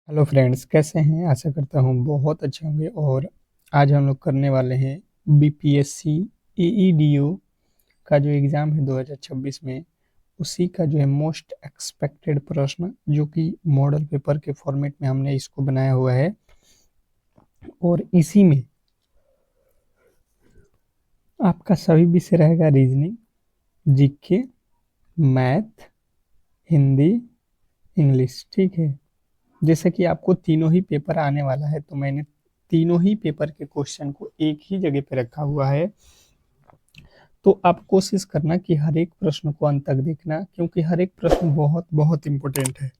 Hello friends, कैसे हैं? आशा करता हूँ बहुत अच्छे होंगे। और आज हम लोग करने वाले हैं बीपीएससी एईडीओ का जो एग्ज़ाम है 2026 में, उसी का जो है मोस्ट एक्सपेक्टेड प्रश्न, जो कि मॉडल पेपर के फॉर्मेट में हमने इसको बनाया हुआ है। और इसी में आपका सभी विषय रहेगा: reasoning, GK, math, Hindi, English. ठीक है। जैसे कि आपको तीनों ही पेपर आने वाला है, तो मैंने तीनों ही पेपर के क्वेश्चन को एक ही जगह पे रखा हुआ है। तो आप कोशिश करना कि हर एक प्रश्न को अंत तक देखना, क्योंकि हर एक प्रश्न बहुत बहुत इम्पोर्टेंट है।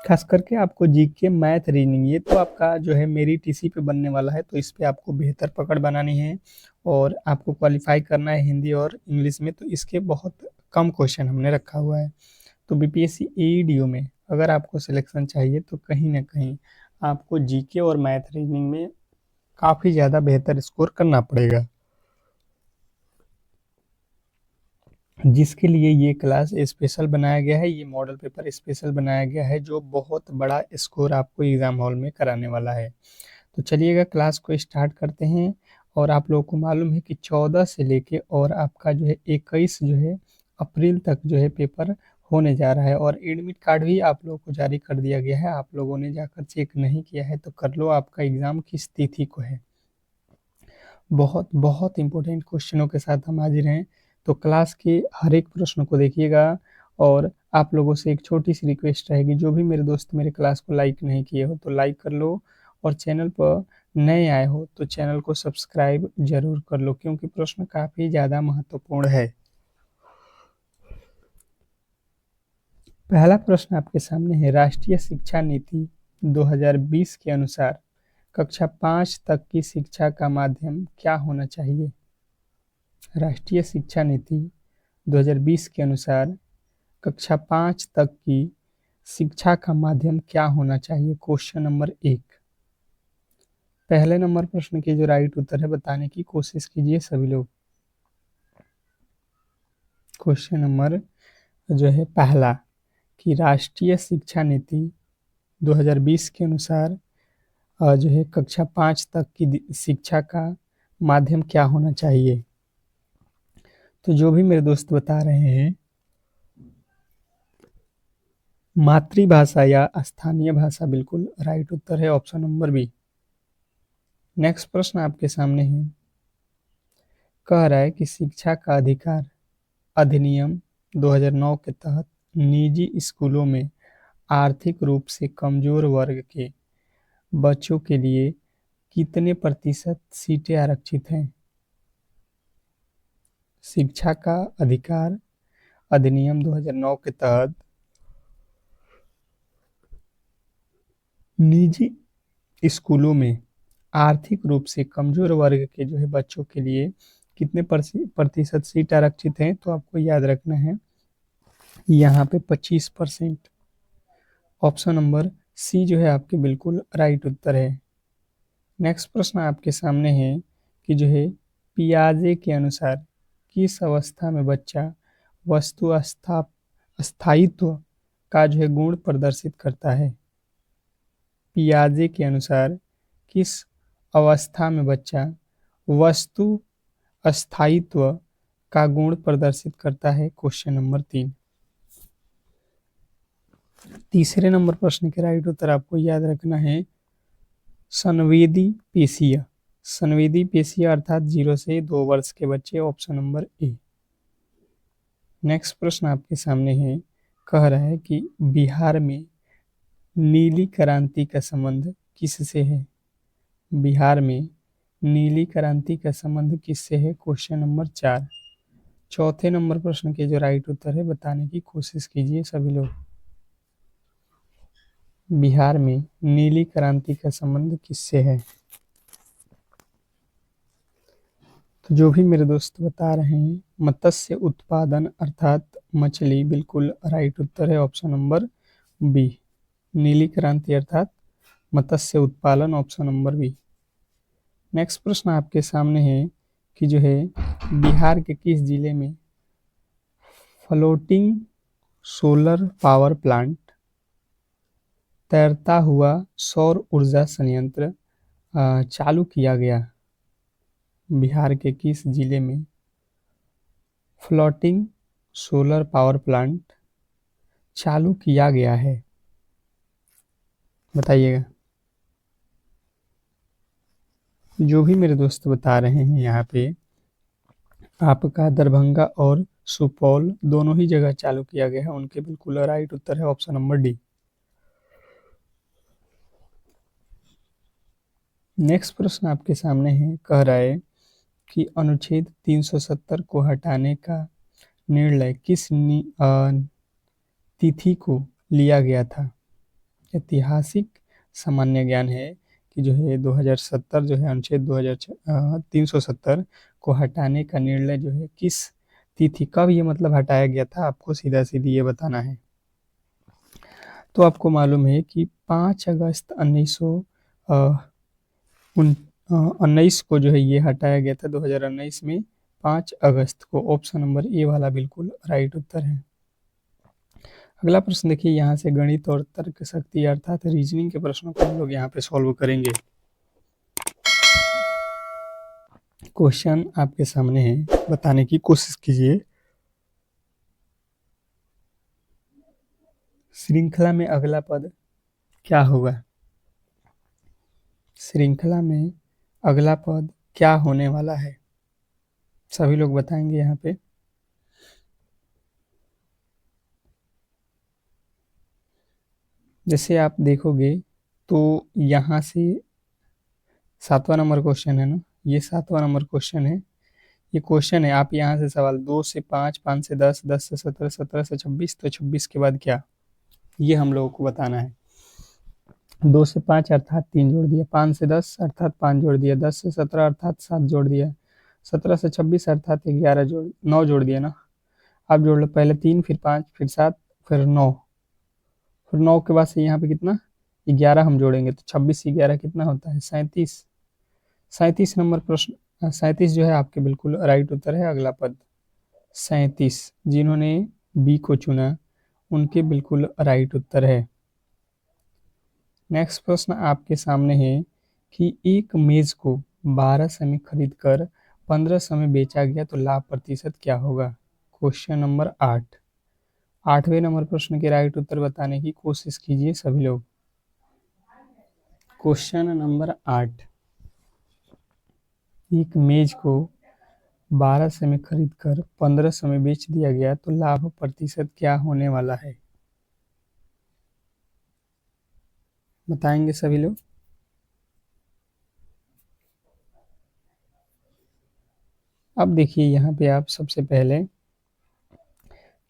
खास करके आपको जीके, मैथ, रीजनिंग, ये तो आपका जो है मेरिट इसी पे बनने वाला है, तो इस पे आपको बेहतर पकड़ बनानी है और आपको क्वालिफाई करना है हिंदी और इंग्लिश में। तो इसके बहुत कम क्वेश्चन हमने रखा हुआ है। तो बीपीएससी एईडीओ में अगर आपको सिलेक्शन चाहिए, तो कहीं ना कहीं आपको जीके और मैथ, रीजनिंग में काफ़ी ज़्यादा बेहतर स्कोर करना पड़ेगा, जिसके लिए ये क्लास स्पेशल बनाया गया है। ये मॉडल पेपर स्पेशल बनाया गया है, जो बहुत बड़ा स्कोर आपको एग्ज़ाम हॉल में कराने वाला है। तो चलिएगा, क्लास को स्टार्ट करते हैं। और आप लोगों को मालूम है कि 14 से लेके और आपका जो है 21 जो है अप्रैल तक जो है पेपर होने जा रहा है। और एडमिट कार्ड भी आप लोगों को जारी कर दिया गया है। आप लोगों ने जाकर चेक नहीं किया है तो कर लो, आपका एग्ज़ाम किस तिथि को है। बहुत बहुत इंपॉर्टेंट क्वेश्चनों के साथ हम हाजिर हैं। तो क्लास के हर एक प्रश्न को देखिएगा। और आप लोगों से एक छोटी सी रिक्वेस्ट रहेगी, जो भी मेरे दोस्त मेरे क्लास को लाइक नहीं किए हो तो लाइक कर लो, और चैनल पर नए आए हो तो चैनल को सब्सक्राइब जरूर कर लो, क्योंकि प्रश्न काफ़ी ज़्यादा महत्वपूर्ण है। पहला प्रश्न आपके सामने है: राष्ट्रीय शिक्षा नीति 2020 के अनुसार कक्षा 5 तक की शिक्षा का माध्यम क्या होना चाहिए? राष्ट्रीय शिक्षा नीति 2020 के अनुसार कक्षा 5 तक की शिक्षा का माध्यम क्या होना चाहिए? Question number 1। पहले नंबर प्रश्न के जो राइट उत्तर है बताने की कोशिश कीजिए सभी लोग। क्वेश्चन नंबर जो है पहला, कि राष्ट्रीय शिक्षा नीति 2020 के अनुसार जो है कक्षा 5 तक की शिक्षा का माध्यम क्या होना चाहिए? तो जो भी मेरे दोस्त बता रहे हैं, मातृभाषा या स्थानीय भाषा बिल्कुल राइट उत्तर है, ऑप्शन नंबर बी। नेक्स्ट प्रश्न आपके सामने है। कह रहा है कि शिक्षा का अधिकार अधिनियम 2009 के तहत निजी स्कूलों में आर्थिक रूप से कमजोर वर्ग के बच्चों के लिए कितने प्रतिशत सीटें आरक्षित हैं? शिक्षा का अधिकार अधिनियम 2009 के तहत निजी स्कूलों में आर्थिक रूप से कमजोर वर्ग के जो है बच्चों के लिए कितने प्रतिशत सीट आरक्षित हैं? तो आपको याद रखना है यहाँ पे 25%। ऑप्शन नंबर सी जो है आपके बिल्कुल राइट उत्तर है। नेक्स्ट प्रश्न आपके सामने है कि जो है पियाजे के अनुसार किस अवस्था में बच्चा वस्तु स्थायित्व का जो है गुण प्रदर्शित करता है? पियाजे के अनुसार किस अवस्था में बच्चा वस्तु स्थायित्व का गुण प्रदर्शित करता है? Question number 3। तीसरे नंबर प्रश्न के राइट उत्तर आपको याद रखना है संवेदी पेशिया। संवेदी पेशिया अर्थात 0 से 2 वर्ष के बच्चे, ऑप्शन नंबर ए। नेक्स्ट प्रश्न आपके सामने है। कह रहा है कि बिहार में नीली क्रांति का संबंध किससे है? बिहार में नीली क्रांति का संबंध किससे है? Question number 4। चौथे नंबर प्रश्न के जो राइट उत्तर है बताने की कोशिश कीजिए सभी लोग। बिहार में नीली क्रांति का संबंध किससे है? तो जो भी मेरे दोस्त बता रहे हैं, मत्स्य उत्पादन अर्थात मछली बिल्कुल राइट उत्तर है, ऑप्शन नंबर बी। नीली क्रांति अर्थात मत्स्य उत्पादन, ऑप्शन नंबर बी। नेक्स्ट प्रश्न आपके सामने है कि जो है बिहार के किस जिले में फ्लोटिंग सोलर पावर प्लांट तैरता हुआ सौर ऊर्जा संयंत्र चालू किया गया? बिहार के किस जिले में फ्लोटिंग सोलर पावर प्लांट चालू किया गया है? बताइएगा। जो भी मेरे दोस्त बता रहे हैं यहाँ पे, आपका दरभंगा और सुपौल दोनों ही जगह चालू किया गया है। उनके बिल्कुल राइट उत्तर है ऑप्शन नंबर डी। नेक्स्ट प्रश्न आपके सामने है, कह रहा है कि अनुच्छेद 370 को हटाने का निर्णय किस तिथि को लिया गया था? ऐतिहासिक सामान्य ज्ञान है कि जो है 2070 जो है अनुच्छेद 370 को हटाने का निर्णय जो है किस तिथि, कब ये मतलब हटाया गया था, आपको सीधा सीधी ये बताना है। तो आपको मालूम है कि 5 अगस्त 1919 को जो है ये हटाया गया था, 2019 में 5 अगस्त को। ऑप्शन नंबर ए वाला बिल्कुल राइट उत्तर है। अगला प्रश्न देखिए, यहाँ से गणित और तर्क शक्ति अर्थात रीजनिंग के प्रश्नों को हम लोग यहाँ पे सॉल्व करेंगे। क्वेश्चन आपके सामने है, बताने की कोशिश कीजिए। श्रृंखला में अगला पद क्या होगा? श्रृंखला में अगला पद क्या होने वाला है? सभी लोग बताएंगे यहाँ पे। जैसे आप देखोगे तो यहाँ से 7वां नंबर क्वेश्चन है ना, ये 7वां नंबर क्वेश्चन है। ये क्वेश्चन है, आप यहाँ से सवाल 2 से 5, 5 से 10, 10 से 17, 17 से 26, तो 26 के बाद क्या, ये हम लोगों को बताना है। 2 से 5 अर्थात 3 जोड़ दिया, 5 से 10 अर्थात 5 जोड़ दिया, 10 से 17 अर्थात 7 जोड़ दिया, 17 से 26 अर्थात 9 जोड़ दिया ना। आप जोड़ लो, पहले 3, फिर 5, फिर 7, फिर 9, फिर 9 के बाद से यहाँ पे कितना 11 हम जोड़ेंगे, तो 26 से 11 कितना होता है 37। 37 नंबर प्रश्न, 37 जो है आपके बिल्कुल राइट उत्तर है। अगला पद 37, जिन्होंने बी को चुना उनके बिल्कुल राइट उत्तर है। नेक्स्ट प्रश्न आपके सामने है कि एक मेज को 1200 में खरीद कर 1500 में बेचा गया तो लाभ प्रतिशत क्या होगा? Question number 8। 8वें नंबर प्रश्न के राइट उत्तर बताने की कोशिश कीजिए सभी लोग। क्वेश्चन नंबर 8, एक मेज को 1200 में खरीद कर 1500 में बेच दिया गया तो लाभ प्रतिशत क्या होने वाला है? बताएंगे सभी लोग। अब देखिए यहाँ पे आप सबसे पहले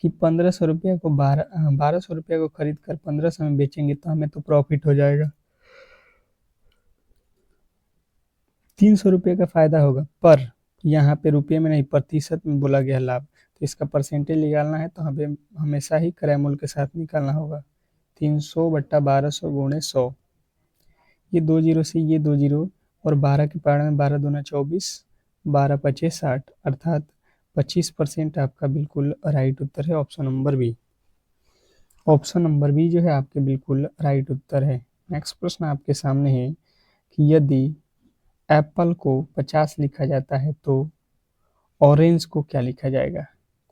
कि 1500 रुपया को 1200 रुपया को खरीद कर 1500 में बेचेंगे तो हमें तो प्रॉफिट हो जाएगा, 300 रुपये का फायदा होगा। पर यहाँ पे रुपये में नहीं, प्रतिशत में बोला गया लाभ, तो इसका परसेंटेज निकालना है तो हमें हमेशा ही क्रय मूल्य के साथ निकालना होगा। 300 बट्टा 1200 गुणे 100, ये 2 जीरो से ये 2 जीरो, और 12 के पार में 12 दूना 24, 12 पचे 60, अर्थात 25% आपका बिल्कुल राइट उत्तर है। Option number B. Option number B जो है आपके बिल्कुल राइट उत्तर है। नेक्स्ट प्रश्न आपके सामने है कि यदि एप्पल को 50 लिखा जाता है तो ऑरेंज को क्या लिखा जाएगा?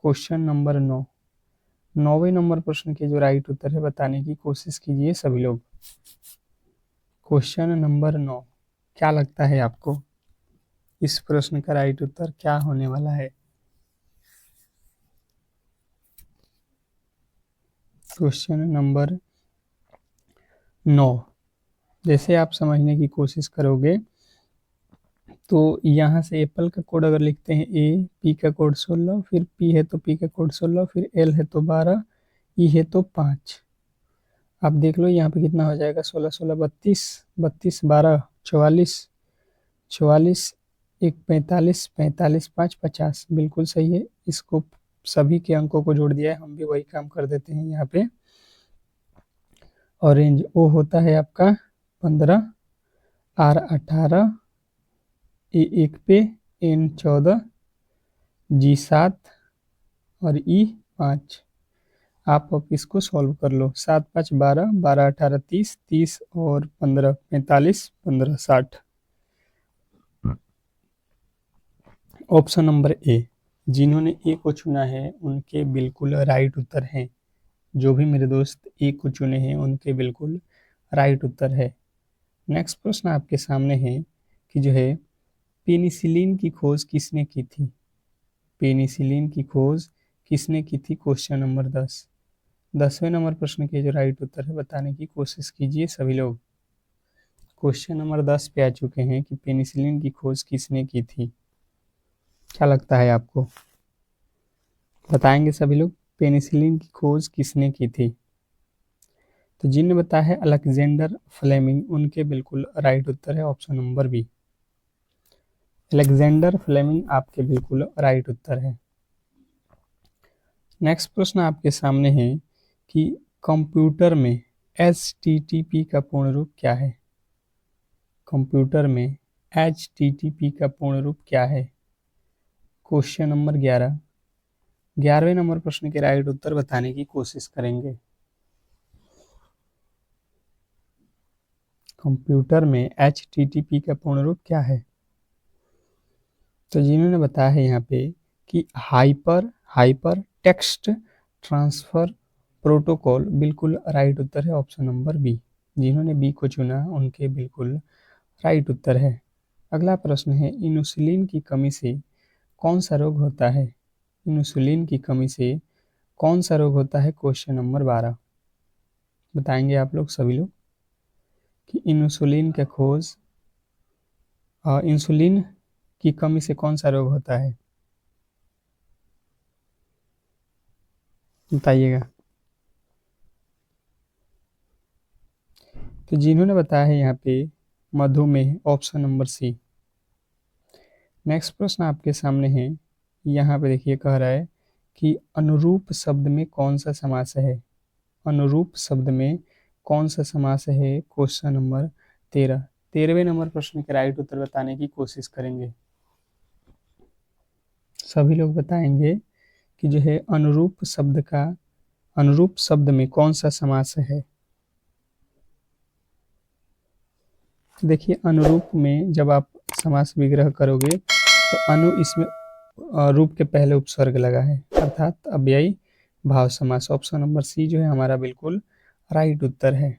Question number 9। 9वें नंबर प्रश्न के जो राइट उत्तर है बताने की कोशिश कीजिए सभी लोग। क्वेश्चन नंबर 9, क्या लगता है आपको इस प्रश्न का राइट उत्तर क्या होने वाला है? क्वेश्चन नंबर 9, जैसे आप समझने की कोशिश करोगे तो यहाँ से एप्पल का कोड अगर लिखते हैं ए, पी का कोड 16, फिर पी है तो पी का कोड 16, फिर एल है तो 12, ई है तो 5। आप देख लो यहाँ पे कितना हो जाएगा, 16 16 32, 32 12 44, 44 1 45, 45 5 50, बिल्कुल सही है। इसको सभी के अंकों को जोड़ दिया है, हम भी वही काम कर देते हैं यहाँ पे। ऑरेंज ओ होता है आपका 15, आर 18, ए 1 पे, एन 14, जी 7 और ई 5। आप अब इसको सॉल्व कर लो। 7 5 12, 12 18 30, 30 और 15 45, 15 60। ऑप्शन नंबर ए, जिन्होंने ए को चुना है उनके बिल्कुल राइट उत्तर हैं। जो भी मेरे दोस्त ए को चुने हैं उनके बिल्कुल राइट उत्तर है। नेक्स्ट प्रश्न आपके सामने है कि जो है पेनिसिलिन की खोज किसने की थी। पेनिसिलिन की खोज किसने की थी, क्वेश्चन नंबर 10। 10वें नंबर प्रश्न के जो राइट उत्तर है बताने की कोशिश कीजिए सभी लोग। क्वेश्चन नंबर 10 पे आ चुके हैं कि पेनिसिलिन की खोज किसने की थी। क्या लगता है आपको, बताएंगे सभी लोग पेनिसिलिन की खोज किसने की थी। तो जिनने बताया है अलेक्जेंडर फ्लेमिंग, उनके बिल्कुल राइट उत्तर है option number B. Alexander Fleming आपके बिल्कुल राइट उत्तर है। नेक्स्ट प्रश्न आपके सामने है कि कंप्यूटर में HTTP का पूर्ण रूप क्या है। कंप्यूटर में HTTP का पूर्ण रूप क्या है, क्वेश्चन नंबर 11। 11वें नंबर प्रश्न के राइट उत्तर बताने की कोशिश करेंगे। कंप्यूटर में HTTP का पूर्ण रूप क्या है। तो जिन्होंने बताया है यहाँ पे कि हाइपर टेक्स्ट ट्रांसफर प्रोटोकॉल, बिल्कुल राइट उत्तर है ऑप्शन नंबर बी। जिन्होंने बी को चुना उनके बिल्कुल राइट उत्तर है। अगला प्रश्न है इंसुलिन की कमी से कौन सा रोग होता है। इंसुलिन की कमी से कौन सा रोग होता है, क्वेश्चन नंबर 12। बताएंगे आप लोग सभी लोग कि इंसुलिन का खोज इंसुलिन की कमी से कौन सा रोग होता है, बताइएगा। तो जिन्होंने बताया है यहाँ पे मधुमेह, ऑप्शन नंबर सी। नेक्स्ट प्रश्न आपके सामने है, यहाँ पे देखिए कह रहा है कि अनुरूप शब्द में कौन सा समास है। अनुरूप शब्द में कौन सा समास है, क्वेश्चन नंबर 13। 13वें नंबर प्रश्न के राइट उत्तर बताने की कोशिश करेंगे। सभी लोग बताएंगे कि जो है अनुरूप शब्द में कौन सा समास है। देखिए अनुरूप में जब आप समास विग्रह करोगे तो अनु इसमें रूप के पहले उपसर्ग लगा है, अर्थात अव्ययी भाव समास। ऑप्शन नंबर सी जो है हमारा बिल्कुल राइट उत्तर है।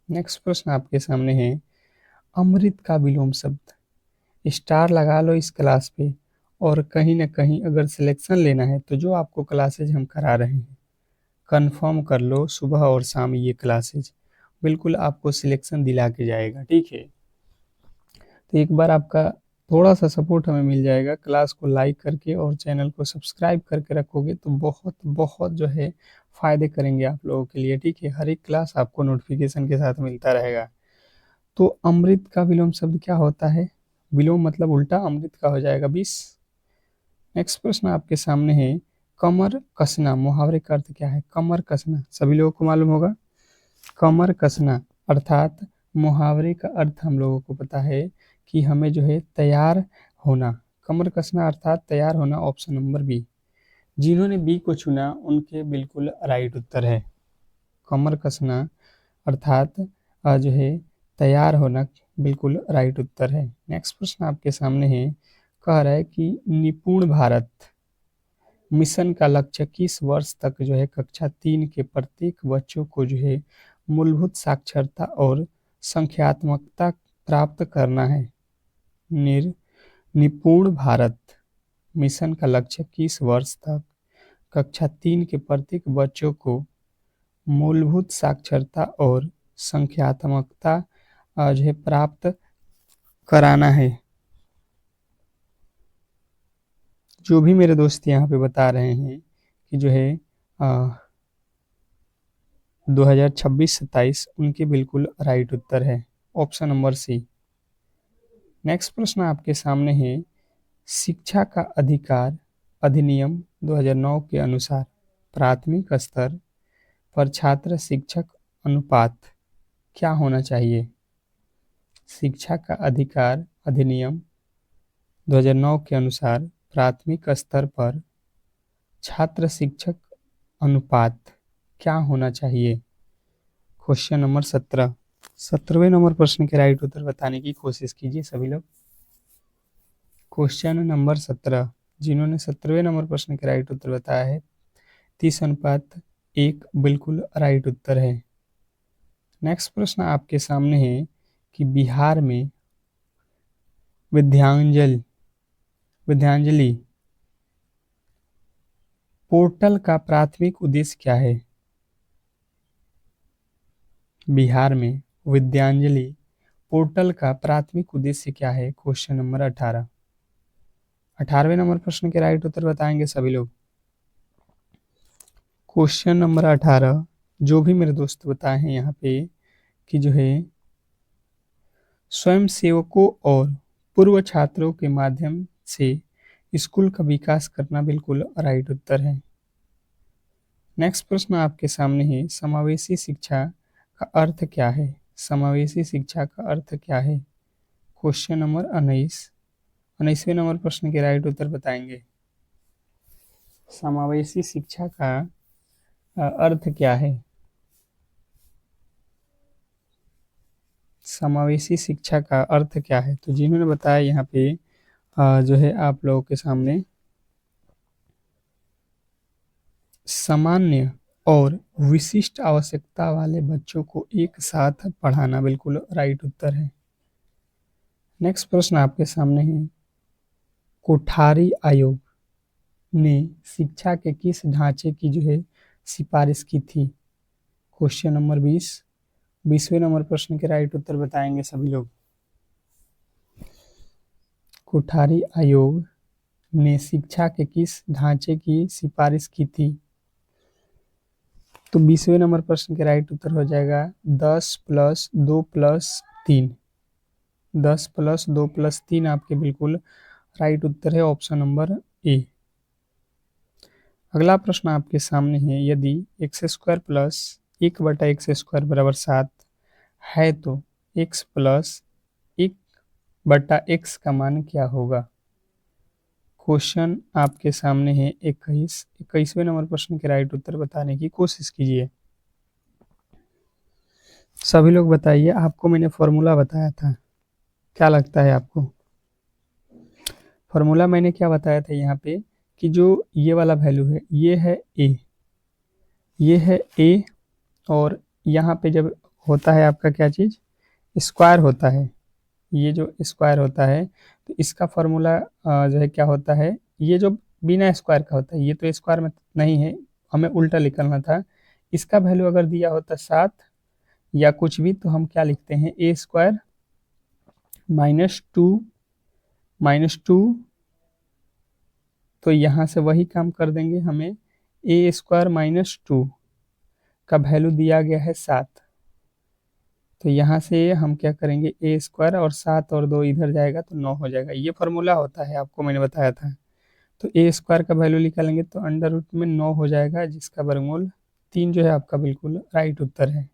नेक्स्ट प्रश्न आपके सामने है अमृत का विलोम शब्द। स्टार लगा लो इस क्लास पे, और कहीं ना कहीं अगर सिलेक्शन लेना है तो जो आपको क्लासेज हम करा रहे हैं कंफर्म कर लो, सुबह और शाम ये क्लासेज बिल्कुल आपको सिलेक्शन दिला के जाएगा, ठीक है। तो एक बार आपका थोड़ा सा सपोर्ट हमें मिल जाएगा, क्लास को लाइक करके और चैनल को सब्सक्राइब करके रखोगे तो बहुत बहुत जो है फ़ायदे करेंगे आप लोगों के लिए, ठीक है। हर एक क्लास आपको नोटिफिकेशन के साथ मिलता रहेगा। तो अमृत का विलोम शब्द क्या होता है, विलोम मतलब उल्टा, अमृत का हो जाएगा 20। नेक्स्ट प्रश्न आपके सामने है कमर कसना, मुहावरे का अर्थ क्या है। कमर कसना सभी लोगों को मालूम होगा। कमर कसना अर्थात मुहावरे का अर्थ हम लोगों को पता है कि हमें जो है तैयार होना। कमर कसना अर्थात तैयार होना, ऑप्शन नंबर बी। जिन्होंने बी को चुना उनके बिल्कुल राइट उत्तर है। कमर कसना अर्थात जो है तैयार होना, बिल्कुल राइट उत्तर है। नेक्स्ट प्रश्न आपके सामने है, कह रहा है कि निपुण भारत मिशन का लक्ष्य किस वर्ष तक जो है कक्षा 3 के प्रत्येक बच्चों को जो है मूलभूत साक्षरता और संख्यात्मकता प्राप्त करना है। निपुण भारत मिशन का लक्ष्य किस वर्ष तक कक्षा 3 के प्रत्येक बच्चों को मूलभूत साक्षरता और संख्यात्मकता जो है प्राप्त कराना है। जो भी मेरे दोस्त यहाँ पे बता रहे हैं कि जो है 2026-27 उनके बिल्कुल राइट उत्तर है, ऑप्शन नंबर सी। नेक्स्ट प्रश्न आपके सामने है शिक्षा का अधिकार अधिनियम 2009 के अनुसार प्राथमिक स्तर पर छात्र शिक्षक अनुपात क्या होना चाहिए। शिक्षा का अधिकार अधिनियम 2009 के अनुसार प्राथमिक स्तर पर छात्र शिक्षक अनुपात क्या होना चाहिए? Question number 17। 17वें नंबर प्रश्न के राइट उत्तर बताने की कोशिश कीजिए सभी लोग। क्वेश्चन नंबर 17, जिन्होंने 17वें नंबर प्रश्न के राइट उत्तर बताया है 30:1 बिल्कुल राइट उत्तर है। नेक्स्ट प्रश्न आपके सामने है कि बिहार में विद्यांजलि पोर्टल का प्राथमिक उद्देश्य क्या है? बिहार में विद्यांजलि पोर्टल का प्राथमिक उद्देश्य क्या है? Question number 18। 18वें नंबर प्रश्न के राइट उत्तर बताएंगे सभी लोग। क्वेश्चन नंबर 18, जो भी मेरे दोस्त बताए हैं यहाँ पे कि जो है स्वयंसेवकों और पूर्व छात्रों के माध्यम से स्कूल का विकास करना बिल्कुल राइट उत्तर है। नेक्स्ट प्रश्न आपके सामने है समावेशी शिक्षा का अर्थ क्या है? समावेशी शिक्षा का अर्थ क्या है? क्वेश्चन नंबर 19वें नंबर प्रश्न के राइट उत्तर बताएंगे। समावेशी शिक्षा का अर्थ क्या है? समावेशी शिक्षा का अर्थ क्या है? तो जिन्होंने बताया यहाँ पे जो है आप लोगों के सामने सामान्य और विशिष्ट आवश्यकता वाले बच्चों को एक साथ पढ़ाना बिल्कुल राइट उत्तर है। नेक्स्ट प्रश्न आपके सामने है कोठारी आयोग ने शिक्षा के किस ढांचे की जो है सिफारिश की थी? क्वेश्चन नंबर 20वें नंबर प्रश्न के राइट उत्तर बताएंगे सभी लोग। कोठारी आयोग ने शिक्षा के किस ढांचे की सिफारिश की थी? तो 20वें नंबर प्रश्न के राइट उत्तर हो जाएगा 10+2+3। 10+2+3 आपके बिल्कुल राइट उत्तर है, ऑप्शन नंबर ए। अगला प्रश्न आपके सामने है यदि x² प्लस 1/x² बराबर 7 है तो x प्लस 1/x का मान क्या होगा? क्वेश्चन आपके सामने है 21वें नंबर प्रश्न के राइट उत्तर बताने की कोशिश कीजिए। सभी लोग बताइए, आपको मैंने फॉर्मूला बताया था, क्या लगता है आपको? फॉर्मूला मैंने क्या बताया था यहाँ पे कि जो ये वाला वैल्यू है ये है ए, ये है ए, और यहाँ पे जब होता है आपका क्या चीज़ स्क्वायर होता है, ये जो स्क्वायर होता है तो इसका फॉर्मूला जो है क्या होता है, ये जो बिना स्क्वायर का होता है ये तो स्क्वायर में नहीं है, हमें उल्टा निकलना था। इसका वैल्यू अगर दिया होता 7 या कुछ भी तो हम क्या लिखते हैं a² -2 तो यहाँ से वही काम कर देंगे, हमें a² -2 का वैल्यू दिया गया है 7, तो यहाँ से हम क्या करेंगे a² और 7 और 2 इधर जाएगा तो 9 हो जाएगा, ये फार्मूला होता है, आपको मैंने बताया था। तो a² का वैल्यू निकालेंगे तो अंडर रूट में 9 हो जाएगा, जिसका वर्गमूल 3 जो है आपका बिल्कुल राइट उत्तर है।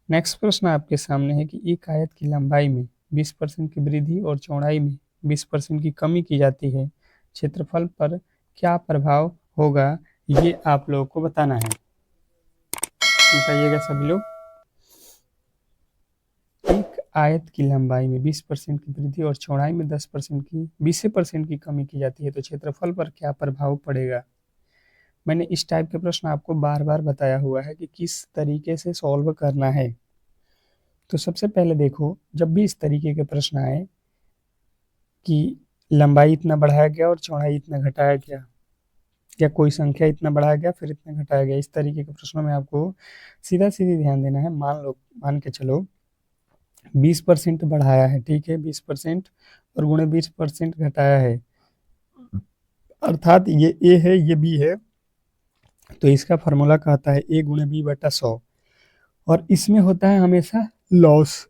नेक्स्ट प्रश्न आपके सामने है कि एक आयत की लंबाई में 20% की वृद्धि और चौड़ाई में 20% की कमी की जाती है, क्षेत्रफल पर क्या प्रभाव होगा, ये आप लोगों को बताना है। बताइएगा सभी लोग। एक आयत की लंबाई में 20% की वृद्धि और चौड़ाई में 20% की कमी की जाती है तो क्षेत्रफल पर क्या प्रभाव पड़ेगा? मैंने इस टाइप के प्रश्न आपको बार बार बताया हुआ है कि किस तरीके से सॉल्व करना है। तो सबसे पहले देखो, जब भी इस तरीके के प्रश्न आए कि लंबाई इतना बढ़ाया गया और चौड़ाई इतना घटाया गया, या कोई संख्या इतना बढ़ाया गया फिर इतना घटाया गया, इस तरीके के प्रश्नों में आपको सीधा सीधी ध्यान देना है। मान के चलो 20% बढ़ाया है, ठीक है, 20% और गुणे 20% घटाया है, अर्थात ये ए है ये बी है, तो इसका फार्मूला कहता है a गुणे b बटा 100, और इसमें होता है हमेशा लॉस,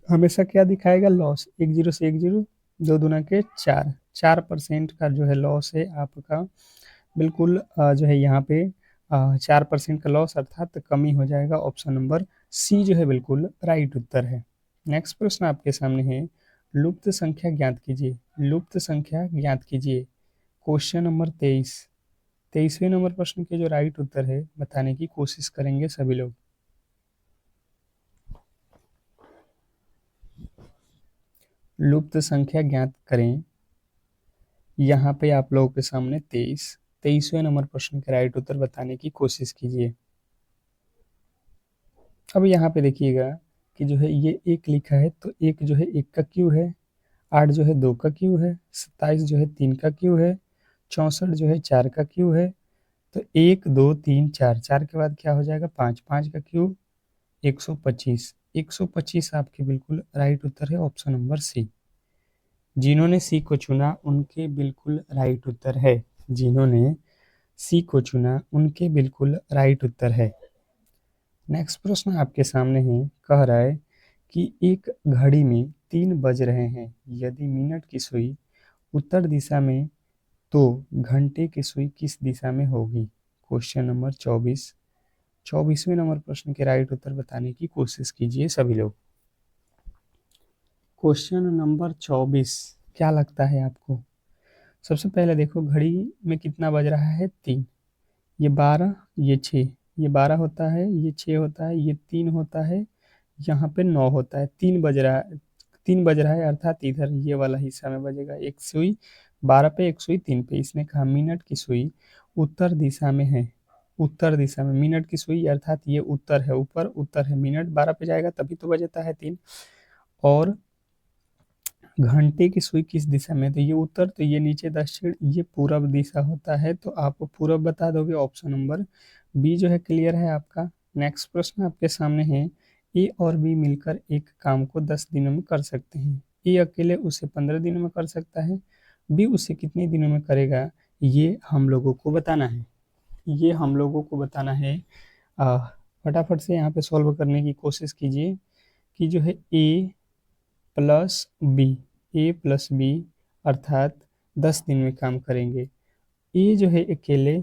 हमेशा क्या दिखाएगा लॉस, 1 0 से 1 0, 2 दूना के 4% का जो है लॉस है आपका बिल्कुल जो है यहाँ पे 4% का लॉस अर्थात कमी हो जाएगा, ऑप्शन नंबर सी जो है बिल्कुल राइट उत्तर है। नेक्स्ट प्रश्न आपके सामने है लुप्त संख्या ज्ञात कीजिए, लुप्त संख्या ज्ञात कीजिए। क्वेश्चन नंबर 23 23वें नंबर प्रश्न के जो राइट उत्तर है बताने की कोशिश करेंगे सभी लोग। लुप्त संख्या ज्ञात करें। यहाँ पे आप लोगों के सामने 23वें नंबर प्रश्न के राइट उत्तर बताने की कोशिश कीजिए। अब यहाँ पे देखिएगा कि जो है ये एक लिखा है, तो एक जो है 1 का क्यू है, 8 जो है 2 का क्यू है, 27 जो है 3 का क्यू है, 64 जो है 4 का क्यू है। तो 1 2 3 4, 4 के बाद क्या हो जाएगा 5, 5 का क्यू 125, 125 आपके बिल्कुल राइट उत्तर है, ऑप्शन नंबर सी। जिन्होंने सी को चुना उनके बिल्कुल राइट उत्तर है, जिन्होंने सी को चुना उनके बिल्कुल राइट उत्तर है। नेक्स्ट प्रश्न आपके सामने है, कह रहा है कि एक घड़ी में 3 बज रहे हैं, यदि मिनट की सुई उत्तर दिशा में तो घंटे की सुई किस दिशा में होगी। क्वेश्चन नंबर 24वें नंबर प्रश्न के राइट उत्तर बताने की कोशिश कीजिए सभी लोग। क्वेश्चन नंबर 24 क्या लगता है आपको। सबसे पहले देखो घड़ी में कितना बज रहा है 3, ये 12, ये 6, ये 12 होता है, ये 6 होता है, ये 3 होता है, यहाँ पे 9 होता है, 3 बज रहा है, 3 बज रहा है अर्थात इधर ये वाला हिस्सा में बजेगा। एक सुई 12 पे, एक सुई 3 पे। इसने कहा मिनट की सुई उत्तर दिशा में है, उत्तर दिशा में मिनट की सुई अर्थात ये उत्तर है, ऊपर उत्तर है, मिनट 12 पे जाएगा तभी तो बजता है 3। और घंटे की सुई किस दिशा में, तो ये उत्तर, तो ये नीचे दक्षिण, ये पूरब दिशा होता है, तो आप पूरब बता दोगे, ऑप्शन नंबर बी जो है क्लियर है आपका। नेक्स्ट प्रश्न आपके सामने है, ए और बी मिलकर एक काम को 10 दिनों में कर सकते हैं। ए अकेले उसे 15 दिनों में कर सकता है, बी उसे कितने दिनों में करेगा, ये हम लोगों को बताना है, ये हम लोगों को बताना है। फटाफट से यहाँ पे सॉल्व करने की कोशिश कीजिए कि जो है ए प्लस बी, ए प्लस बी अर्थात 10 दिन में काम करेंगे, ए जो है अकेले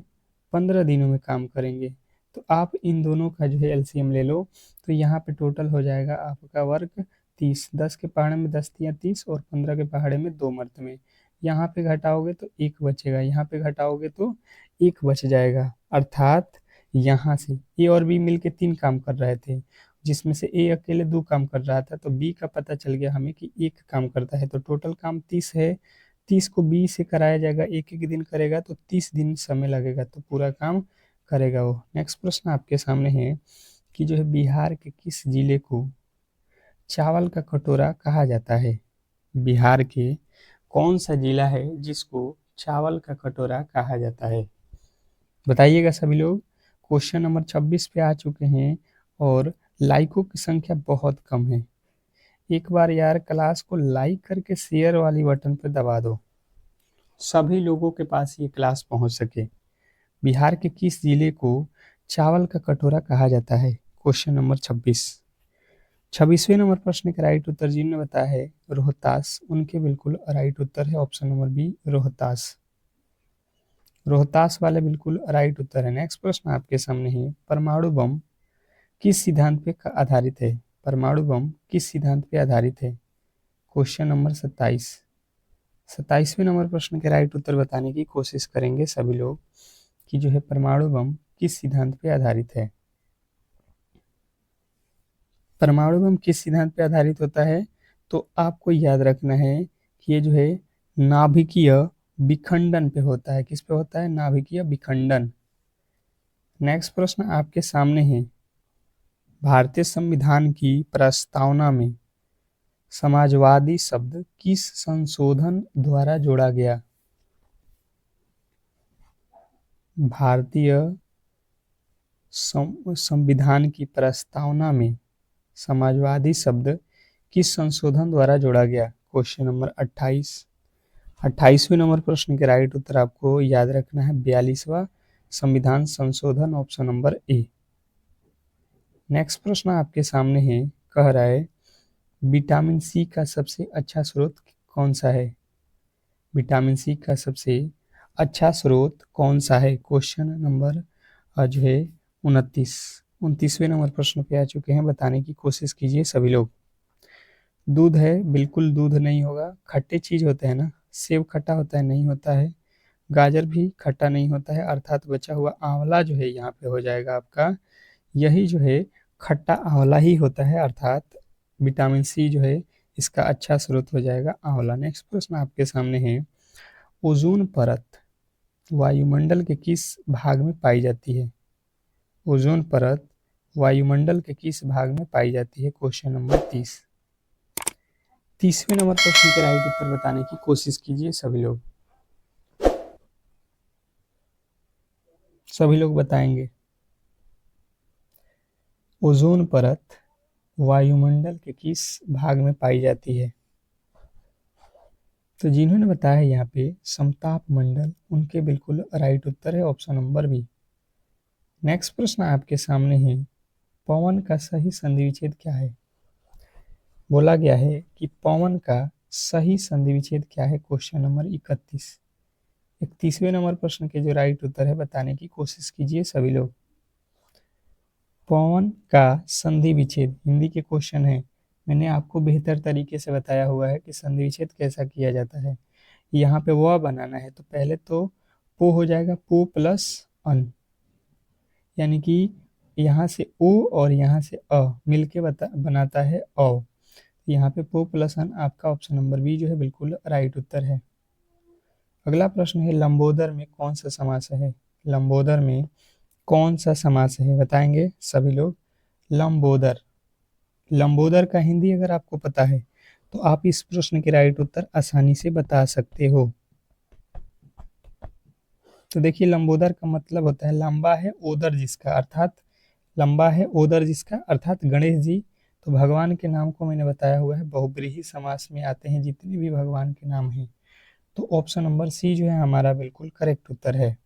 15 दिनों में काम करेंगे। तो आप इन दोनों का जो है एलसीएम ले लो, तो यहाँ पे टोटल हो जाएगा आपका वर्क 30, 10 के पहाड़े में 10 तियाँ 30 और 15 के पहाड़े में 2 मर्द में। यहाँ पे घटाओगे तो 1 बचेगा, यहाँ पे घटाओगे तो 1 बच जाएगा, अर्थात यहाँ से ए और बी मिलके 3 काम कर रहे थे, जिसमें से ए अकेले 2 काम कर रहा था, तो बी का पता चल गया हमें कि 1 काम करता है, तो टोटल काम 30 है। 30 को बी से कराया जाएगा, एक एक दिन करेगा तो 30 दिन समय लगेगा, तो पूरा काम करेगा वो। नेक्स्ट प्रश्न आपके सामने है कि जो है बिहार के किस जिले को चावल का कटोरा कहा जाता है। बिहार के कौन सा जिला है जिसको चावल का कटोरा कहा जाता है, बताइएगा सभी लोग। क्वेश्चन नंबर 26 पे आ चुके हैं और लाइकों की संख्या बहुत कम है। एक बार यार क्लास को लाइक करके शेयर वाली बटन पे दबा दो, सभी लोगों के पास ये क्लास पहुंच सके। बिहार के किस जिले को चावल का कटोरा कहा जाता है, क्वेश्चन नंबर 26वें नंबर प्रश्न का राइट उत्तर जिन्होंने बताया है रोहतास, उनके बिल्कुल राइट उत्तर है option number B Rohtas, Rohtas वाले बिल्कुल राइट उत्तर है। नेक्स्ट प्रश्न आपके सामने है, परमाणु बम किस सिद्धांत पे आधारित है, परमाणु बम किस सिद्धांत पे आधारित है, क्वेश्चन नंबर 27वें नंबर प्रश्न के राइट उत्तर बताने की कोशिश करेंगे सभी लोग कि जो है परमाणु बम किस सिद्धांत पे आधारित है। परमाणु बम किस सिद्धांत पे आधारित होता है, तो आपको याद रखना है कि ये जो है नाभिकीय विखंडन पे होता है, किस पे होता है, नाभिकीय विखंडन। नेक्स्ट प्रश्न आपके सामने है, भारतीय संविधान की प्रस्तावना में समाजवादी शब्द किस संशोधन द्वारा जोड़ा गया। भारतीय संविधान की प्रस्तावना में समाजवादी शब्द किस संशोधन द्वारा जोड़ा गया, क्वेश्चन नंबर 28वें नंबर प्रश्न के राइट उत्तर आपको याद रखना है 42वां संविधान संशोधन, ऑप्शन नंबर ए। नेक्स्ट प्रश्न आपके सामने है, कह रहा है विटामिन सी का सबसे अच्छा स्रोत कौन सा है, विटामिन सी का सबसे अच्छा स्रोत कौन सा है, क्वेश्चन नंबर जो है 29वें नंबर प्रश्न पे आ चुके हैं, बताने की कोशिश कीजिए सभी लोग। दूध है, बिल्कुल दूध नहीं होगा, खट्टे चीज होते हैं ना, सेब खट्टा होता है, नहीं होता है, गाजर भी खट्टा नहीं होता है, अर्थात बचा हुआ आंवला जो है यहाँ पे हो जाएगा आपका, यही जो है खट्टा आंवला ही होता है, अर्थात विटामिन सी जो है इसका अच्छा स्रोत हो जाएगा आंवला। नेक्स्ट प्रश्न आपके सामने है, ओजोन परत वायुमंडल के किस भाग में पाई जाती है? ओजोन परत वायुमंडल के किस भाग में पाई जाती है? Question number 30। 30वें नंबर प्रश्न के राइट उत्तर बताने की कोशिश कीजिए सभी लोग बताएंगे। ओजोन परत वायुमंडल के किस भाग में पाई जाती है? तो जिन्होंने बताया यहाँ पे समताप मंडल, उनके बिल्कुल राइट उत्तर है ऑप्शन नंबर बी। नेक्स्ट प्रश्न आपके सामने है, पवन का सही संधि विच्छेद क्या है? बोला गया है कि पवन का सही संधि विच्छेद क्या है? Question number 31। 31वें नंबर प्रश्न के जो राइट उत्तर है बताने की कोशिश कीजिए सभी लोग। पवन का संधि विच्छेद हिंदी के क्वेश्चन है, मैंने आपको बेहतर तरीके से बताया हुआ है कि संधि विच्छेद कैसा किया जाता है। यहाँ पे वह बनाना है तो पहले तो पो हो जाएगा, पो प्लस अन, यानी कि यहाँ से ओ और यहाँ से अ मिलके बनाता है औ। यहाँ पे पो प्लस अन, आपका ऑप्शन नंबर बी जो है बिल्कुल राइट उत्तर है। अगला प्रश्न है, लंबोदर में कौन सा समास है? लंबोदर में कौन सा समास है बताएंगे सभी लोग। लंबोदर, लंबोदर का हिंदी अगर आपको पता है तो आप इस प्रश्न के राइट उत्तर आसानी से बता सकते हो। तो देखिए, लंबोदर का मतलब होता है लंबा है ओदर जिसका, अर्थात लंबा है ओदर जिसका, अर्थात गणेश जी। तो भगवान के नाम को मैंने बताया हुआ है, बहुब्रीहि समास में आते हैं जितने भी भगवान के नाम हैं। तो ऑप्शन नंबर सी जो है हमारा बिल्कुल करेक्ट उत्तर है।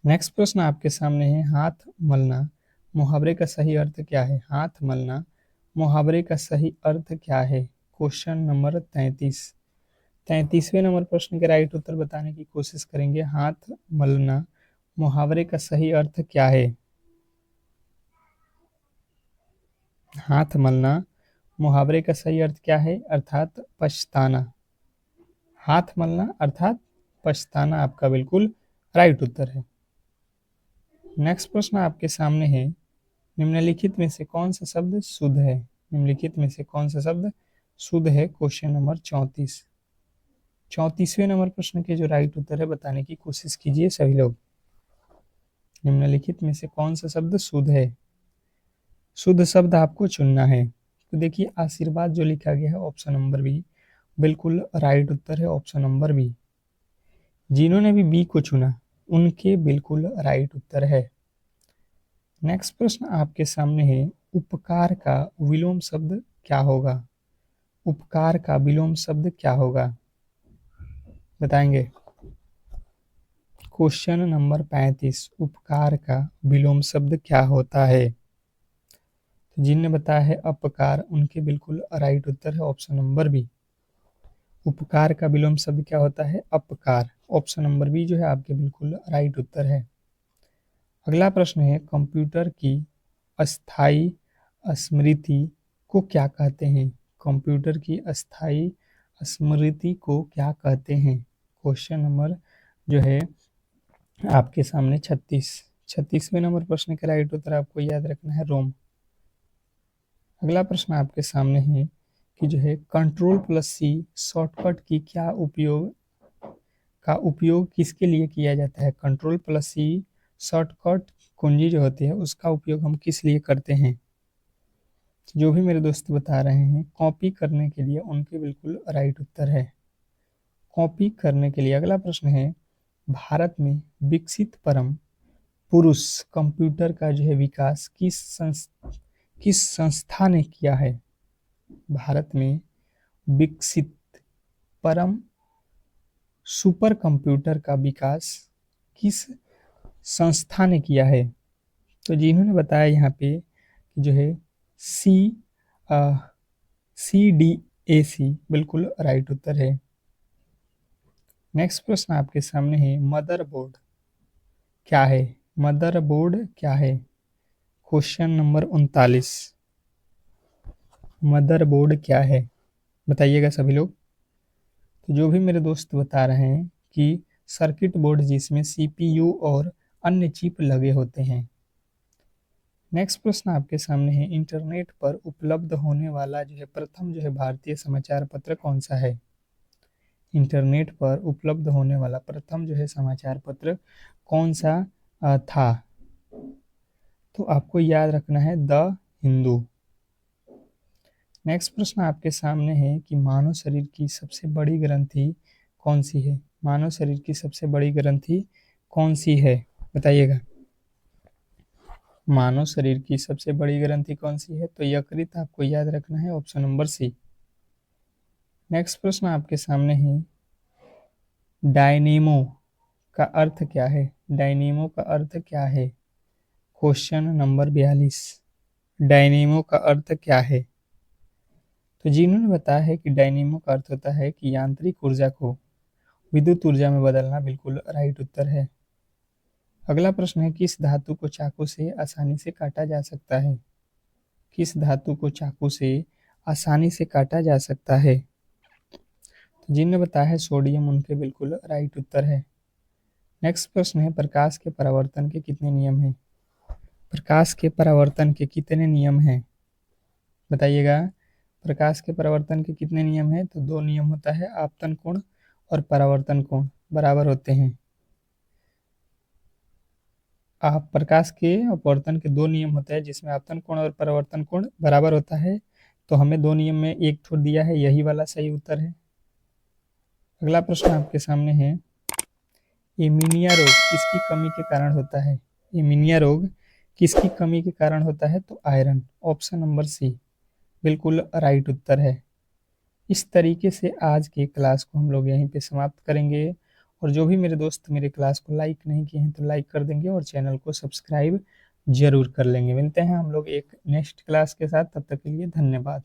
नेक्स्ट प्रश्न आपके सामने है, हाथ मलना मुहावरे का सही अर्थ क्या है? हाथ मलना मुहावरे का सही अर्थ क्या है? Question number 33। 33वें नंबर प्रश्न के राइट उत्तर बताने की कोशिश करेंगे। हाथ मलना मुहावरे का सही अर्थ क्या है? हाथ मलना मुहावरे का सही अर्थ क्या है? अर्थात पछताना। हाथ मलना अर्थात पछताना आपका बिल्कुल राइट उत्तर है। नेक्स्ट प्रश्न आपके सामने है, निम्नलिखित में से कौन सा शब्द शुद्ध है? निम्नलिखित में से कौन सा शब्द शुद्ध है? Question number 34। 34वें नंबर प्रश्न के जो राइट उत्तर है बताने की कोशिश कीजिए सभी लोग। निम्नलिखित में से कौन सा शब्द शुद्ध है? शुद्ध शब्द आपको चुनना है। तो देखिए, आशीर्वाद जो लिखा गया है ऑप्शन नंबर बी बिल्कुल राइट उत्तर है, ऑप्शन नंबर बी। जिन्होंने भी बी को चुना उनके बिल्कुल राइट उत्तर है। नेक्स्ट प्रश्न आपके सामने है, उपकार का विलोम शब्द क्या होगा? उपकार का विलोम शब्द क्या होगा बताएंगे। क्वेश्चन नंबर 35, उपकार का विलोम शब्द क्या होता है? तो जिनने बताया है अपकार, उनके बिल्कुल राइट उत्तर है ऑप्शन नंबर बी। उपकार का विलोम शब्द क्या होता है? अपकार। ऑप्शन नंबर बी जो है आपके बिल्कुल राइट उत्तर है। अगला प्रश्न है, कंप्यूटर की अस्थाई स्मृति को क्या कहते हैं? कंप्यूटर की अस्थाई स्मृति को क्या कहते हैं? क्वेश्चन नंबर जो है आपके सामने 36वें नंबर प्रश्न का राइट उत्तर आपको याद रखना है रोम। अगला प्रश्न आपके सामने है कि जो है कंट्रोल प्लस सी शॉर्टकट की क्या उपयोग किसके लिए किया जाता है? कंट्रोल प्लस सी शॉर्टकट कुंजी जो होती है उसका उपयोग हम किस लिए करते हैं? जो भी मेरे दोस्त बता रहे हैं कॉपी करने के लिए, उनके बिल्कुल राइट उत्तर है कॉपी करने के लिए। अगला प्रश्न है, भारत में विकसित परम पुरुष कंप्यूटर का जो है विकास किस संस्था ने किया है? भारत में विकसित परम सुपर कंप्यूटर का विकास किस संस्था ने किया है? तो जिन्होंने बताया यहाँ पे कि जो है CDAC बिल्कुल राइट उत्तर है। नेक्स्ट प्रश्न आपके सामने है, मदरबोर्ड क्या है? मदरबोर्ड क्या है? Question number 39। मदरबोर्ड क्या है बताइएगा सभी लोग। तो जो भी मेरे दोस्त बता रहे हैं कि सर्किट बोर्ड जिसमें सीपीयू और अन्य चिप लगे होते हैं। नेक्स्ट प्रश्न आपके सामने है, इंटरनेट पर उपलब्ध होने वाला जो है प्रथम जो है भारतीय समाचार पत्र कौन सा है? इंटरनेट पर उपलब्ध होने वाला प्रथम जो है समाचार पत्र कौन सा था? तो आपको याद रखना है द हिंदू। नेक्स्ट प्रश्न आपके सामने है कि मानव शरीर की सबसे बड़ी ग्रंथि कौन सी है? मानव शरीर की सबसे बड़ी ग्रंथि कौन सी है, बताइएगा। मानव शरीर की सबसे बड़ी ग्रंथि कौन सी है? तो यकृत आपको याद रखना है, ऑप्शन नंबर सी। नेक्स्ट प्रश्न आपके सामने है, डायनेमो का अर्थ क्या है? डायनेमो का अर्थ क्या है? क्वेश्चन नंबर 42, डायनेमो का अर्थ क्या है? तो जिन्होंने बताया है कि डायनेमो का अर्थ होता है कि यांत्रिक ऊर्जा को विद्युत ऊर्जा में बदलना, बिल्कुल राइट उत्तर है। अगला प्रश्न है, किस धातु को चाकू से आसानी से काटा जा सकता है? किस धातु को चाकू से आसानी से काटा जा सकता है? तो जिन्होंने बताया है सोडियम, उनके बिल्कुल राइट उत्तर है। नेक्स्ट प्रश्न है, प्रकाश के परावर्तन के कितने नियम हैं? प्रकाश के परावर्तन के कितने नियम हैं, बताइएगा। प्रकाश के परावर्तन के कितने नियम हैं? तो 2 नियम होता है, आपतन कोण और परावर्तन कोण बराबर होते हैं। आप प्रकाश के अपवर्तन के 2 नियम होते हैं जिसमें आपतन कोण और परावर्तन कोण बराबर होता है। तो हमें 2 नियम में एक छोड़ दिया है, यही वाला सही उत्तर है। अगला प्रश्न आपके सामने है, एमीनिया रोग किसकी कमी के कारण होता है? एमीनिया रोग किसकी कमी के कारण होता है? तो आयरन, ऑप्शन नंबर सी बिल्कुल राइट उत्तर है। इस तरीके से आज के क्लास को हम लोग यहीं पे समाप्त करेंगे, और जो भी मेरे दोस्त मेरे क्लास को लाइक नहीं किए हैं तो लाइक कर देंगे और चैनल को सब्सक्राइब जरूर कर लेंगे। मिलते हैं हम लोग एक नेक्स्ट क्लास के साथ, तब तक के लिए धन्यवाद।